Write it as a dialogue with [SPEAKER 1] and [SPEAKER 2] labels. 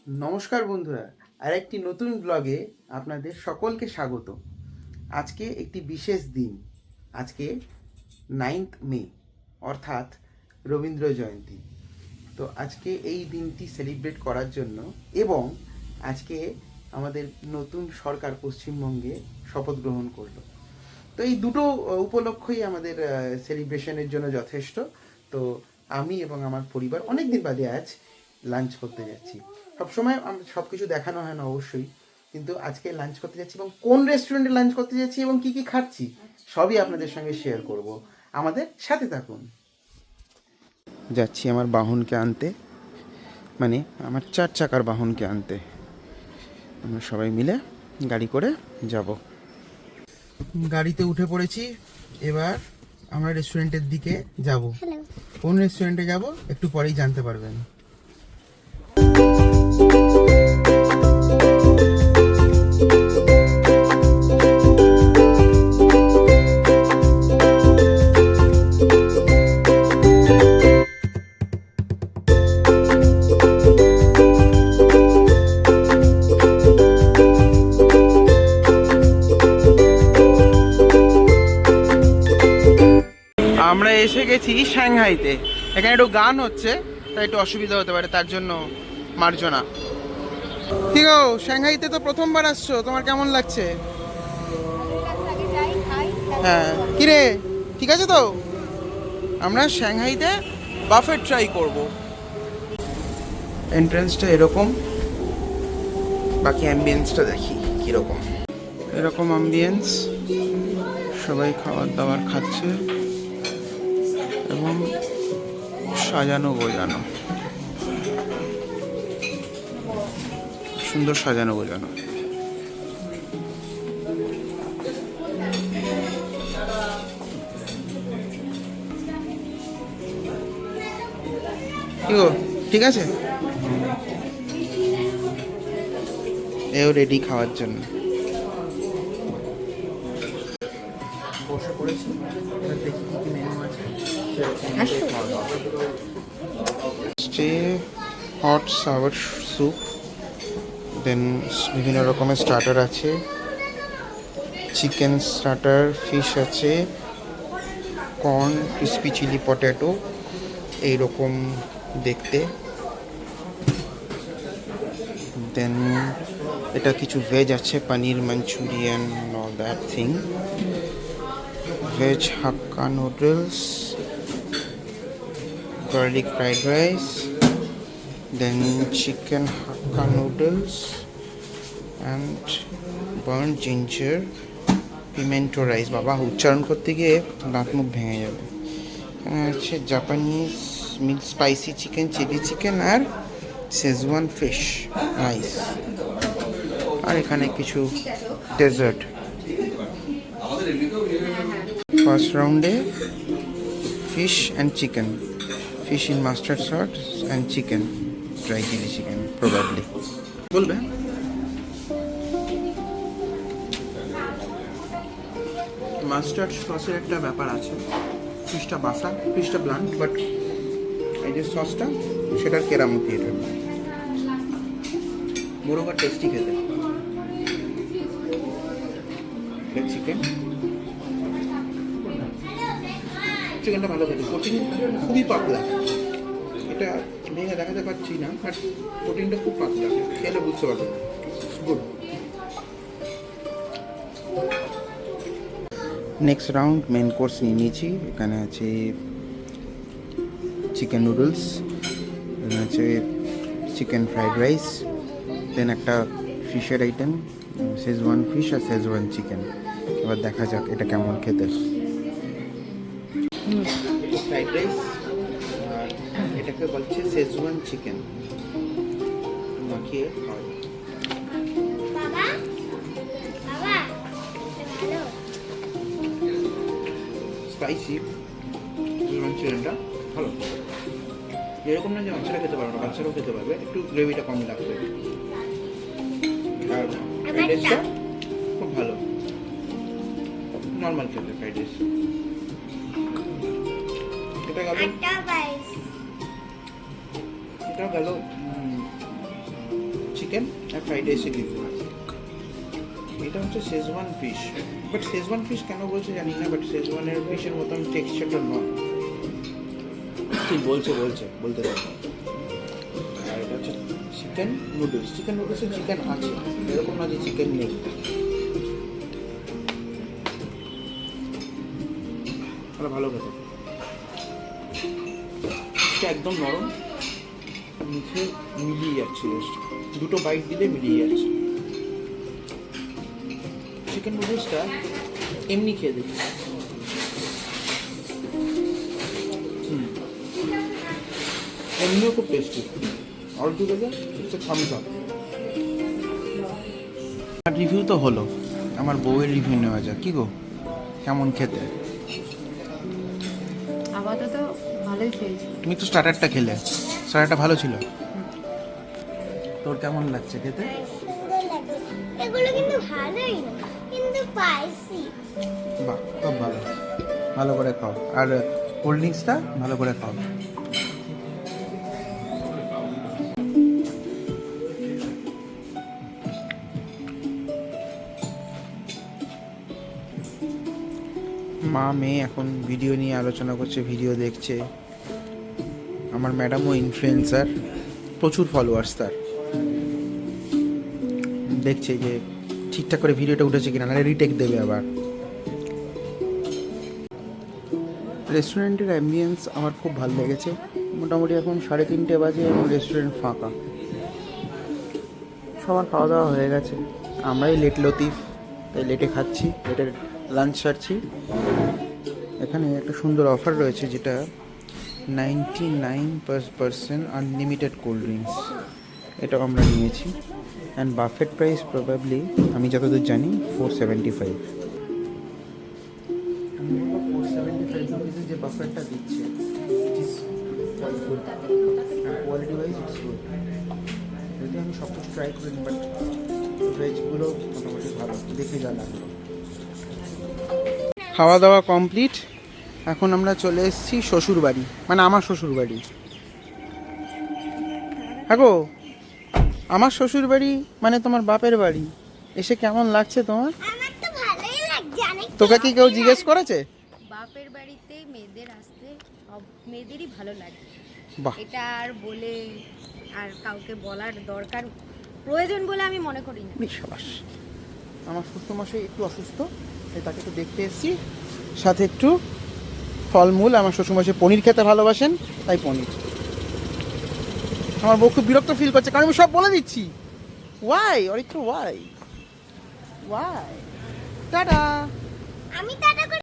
[SPEAKER 1] নমস্কার বন্ধুরা, আরেকটি নতুন ব্লগে আপনাদের সকলকে স্বাগত। আজকে একটি বিশেষ দিন। আজকে 9th মে, অর্থাৎ রবীন্দ্র জয়ন্তী। তো আজকে এই দিনটি সেলিব্রেট করার জন্য এবং আজকে আমাদের নতুন সরকার পশ্চিমবঙ্গে শপথ গ্রহণ করলো। তো এই দুটো উপলক্ষই আমাদের সেলিব্রেশনের জন্য যথেষ্ট। তো আমি এবং আমার পরিবার অনেক দিন বাদে আজ লাঞ্চ করতে যাচ্ছি। সবসময় সব কিছু দেখানো হয় না অবশ্যই, কিন্তু আজকে লাঞ্চ করতে যাচ্ছি এবং কোন রেস্টুরেন্টে লাঞ্চ করতে যাচ্ছি এবং কী কী খাচ্ছি সবই আপনাদের সঙ্গে শেয়ার করব। আমাদের সাথে থাকুন। যাচ্ছি আমার বাহনকে আনতে, মানে আমার 4 চাকার বাহনকে আনতে। আমরা সবাই মিলে গাড়ি করে যাব। গাড়িতে উঠে পড়েছি। এবার আমরা রেস্টুরেন্টের দিকে যাব। কোন রেস্টুরেন্টে যাব একটু পরেই জানতে পারবেন। আমরা এসে গেছি সাংহাইতে। এখানে একটু গান হচ্ছে, তাই একটু অসুবিধা হতে পারে, তার জন্য মার্জনা। কি গো, সাংহাইতে তো প্রথমবার আসছো, তোমার কেমন লাগছে? হ্যাঁ, কিরে ঠিক আছে তো? আমরা সাংহাইতে বাফেট ট্রাই করব। এন্ট্রান্সটা এরকম, বাকি অ্যাম্বিয়েন্সটা দেখি কীরকম। এরকম অ্যাম্বিয়েন্স, সবাই খাবার দাবার খাচ্ছে এবং সাজানো গোজানো, সুন্দর সাজানো গোজানো। কি গো, ঠিক আছে? এও রেডি খাওয়ার জন্য বসে পড়েছি। দেখি কি কি মেনু আছে। হট সাওয়ার স্যুপ, দেন বিভিন্ন রকমের স্টার্টার আছে, চিকেন স্টার্টার, ফিশ আছে, কর্ন, ক্রিসপি চিলি পটেটো এইরকম দেখতে। দেন এটা কিছু ভেজ আছে, paneer Manchurian, all that thing, veg hakka noodles, garlic fried rice, then chicken hakka noodles and burnt ginger pimento rice. বাবা উচ্চারণ করতে গিয়ে দাঁত মুখ ভেঙে যাবে। হচ্ছে Japanese milk spicy chicken, chili chicken আর শেজওয়ান ফিশ, নাইস। আর এখানে কিছু ডেজার্ট। ফার্স্ট রাউন্ডে fish and chicken, fish in mustard sauce and chicken, dry chili chicken probably. বলবে মাস্টার্ড সসের একটা ব্যাপার আছে। ফিশটা বাসা, ফিশটা ব্লান্ট, বাট এই যে সসটা সেটার কেরামতি। এটা বড়োবার টেস্টি খেতে। চিকেন, চিকেনটা ভালো খেতে, প্রোটিন খুবই পাতলা। এটা ভেঙে দেখাতে পারছি না, বাট প্রোটিনটা খুব পাতলা, খেলে বুঝতে পারবে। Good. Next round main course নিয়ে নিয়েছি। এখানে আছে চিকেন নুডলস, এখানে আছে চিকেন ফ্রাইড রাইস, দেন একটা ফিশের আইটেম, শেজওয়ান ফিশ আর শেজওয়ান চিকেন। এবার দেখা যাক এটা কেমন খেতে। ফ্রাইড রাইস, আর এটাকে বলছে শেজওয়ান চিকেন, মাখিয়ে স্পাইসি। শেজওয়ান চিকেনটা ভালো, এরকম না যে বাচ্চারা খেতে পারবে না, বাচ্চারাও খেতে পারবে, একটু গ্রেভিটা কম লাগবে। আর ফ্রাইড রাইসটা খুব ভালো, নর্মাল খেতে ফ্রাইড রাইস। এটা গেল চিকেন আর ফ্রাইড রাইসে কিন্তু এটা হচ্ছে schezwan fish. But schezwan fish কেন বলছে জানি না, বাট শেজওয়ানের ফিশের মতন টেক্সচারটা নয়। ঠিক বলতে পারবো। আর এটা হচ্ছে চিকেন নুডলস। চিকেন নুডলসে চিকেন আছে, এরকম না যে চিকেন নেই। ভালো খেতে, এটা একদম নরম, মুখে মিলিয়ে যাচ্ছে, জাস্ট দুটো বাইট দিলে মিলিয়ে যাচ্ছে। চিকেন নুডলসটা এমনি খেয়ে দেখি। এমনিও খুব tasty. All together it's a Thums up. Review তো হলো, আমার বউয়ের রিভিউ নেওয়া যাক। কি গো, কেমন খেতে?
[SPEAKER 2] আপাতত ভালোই খেয়েছি।
[SPEAKER 1] তুমি তো স্টার্টারটা খেলে, স্টার্টারটা ভালো ছিল। তোর কেমন লাগছে খেতে?
[SPEAKER 3] এগুলো কিন্তু ভালোই না, কিন্তু স্পাইসি।
[SPEAKER 1] বাহ, খুব ভালো। ভালো করে খাও, আর কোল্ড ড্রিঙ্কসটা ভালো করে খাও। মা মেয়ে এখন ভিডিও নিয়ে আলোচনা করছে, ভিডিও দেখছে। আমার ম্যাডামও ইনফ্লুয়েন্সার, প্রচুর ফলোয়ার্স তার। দেখছে যে ঠিকঠাক করে ভিডিওটা উঠেছে কিনা, নাহলে রিটেক দেবে আবার। রেস্টুরেন্টের অ্যাম্বিয়েন্স আমার খুব ভালো লেগেছে। মোটামুটি এখন 3:30 বাজে এবং রেস্টুরেন্ট ফাঁকা। সবার খাওয়া দাওয়া হয়ে গেছে, আমরাই লেট লতিফ, তাই লেটে খাচ্ছি, লেটে লাঞ্চ সারছি। এখানে একটা সুন্দর অফার রয়েছে, যেটা 99% আনলিমিটেড কোল্ড ড্রিঙ্কস। এটাও আমরা নিয়েছি। অ্যান্ড বাফেট প্রাইস প্রবাবলি, আমি যতদূর জানি, 475। 475 রুপিসে যে বাফেটটা দিচ্ছে, কোয়ালিটি ওয়াইজ ইটস গুড। যদি আমি সব কিছু ট্রাই করিনি, বাট ভেজগুলো মোটামুটি ভালো, দেখে যা লাগলো। খাওয়া দাওয়া কমপ্লিট। এখন আমরা চলে এসেছি শ্বশুর বাড়ি, মানে আমার শ্বশুর বাড়ি। হ্যাঁ গো, আমার শ্বশুর বাড়ি মানে তোমার বাপের বাড়ি। এসে কেমন লাগছে তোমার?
[SPEAKER 3] আমার তো ভালোই লাগছে অনেক।
[SPEAKER 1] তোকে কি কেউ জিজ্ঞেস করেছে?
[SPEAKER 2] বাপের বাড়িতে মেয়েদের আসতে সব মেয়েদেরই ভালো লাগে।
[SPEAKER 1] বাহ,
[SPEAKER 2] এটা আর বলে আর কাউকে বলার দরকার প্রয়োজন বলে আমি মনে করি না।
[SPEAKER 1] বিশ্বাস। আমার শ্বশুরমশাই একটু অসুস্থ, তাই তাকে একটু দেখতে এসেছি, সাথে একটু ফলমূল। আমার শ্বশুরমশাই পনির খেতে ভালোবাসেন, তাই পনির। আমার বউ খুব বিরক্ত ফিল করছে, কারণ আমি সব বলে দিচ্ছি। ওয়াই অরিত্র, ওয়াই টাটা।
[SPEAKER 3] আমি টাটা